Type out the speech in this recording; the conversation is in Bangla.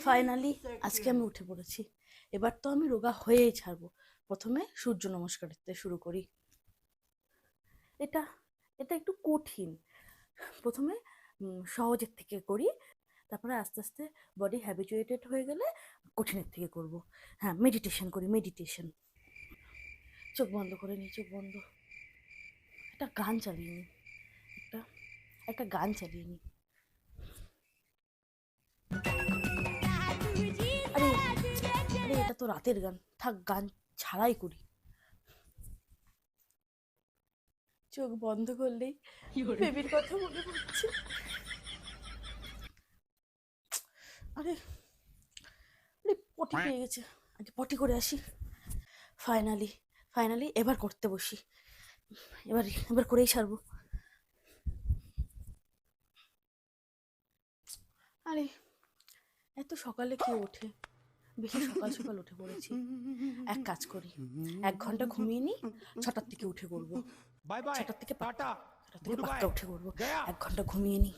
ফাইনালি আজকে আমি উঠে পড়েছি। এবার তো আমি রোগা হয়েই ছাড়বো। প্রথমে সূর্য নমস্কার দিতে শুরু করি। এটা এটা একটু কঠিন। প্রথমে সহজের থেকে করি, তারপরে আস্তে আস্তে বডি হ্যাবিচুয়েটেড হয়ে গেলে কঠিনের থেকে করব। হ্যাঁ, মেডিটেশন করি, মেডিটেশন। চোখ বন্ধ করে নিই, চোখ বন্ধ। একটা গান চালিয়ে নিই, একটা একটা গান চালিয়ে নিই। আরে আরে এটা তো রাতের গান, থাক গান ছাড়াই করি। চোখ বন্ধ করলেই বেবির কথা মনে পড়ছে। আরে আরে পটি পেয়ে গেছে, আগে পটি করে আসি। ফাইনালি ফাইনালি এবার করতে বসি। এবার এবার করেই ছাড়বো। আরে এত সকালে কে ওঠে? বেশি সকাল সকাল উঠে পড়েছি। এক কাজ করি, 1 ঘন্টা ঘুমিয়ে নিই, 6টার থেকে উঠে করবো। बाय बाय 6টার থেকে टाटा ছটার থেকে गुड পাক্কা बाय উঠে করবো। गया 1 ঘন্টা ঘুমিয়ে নিই।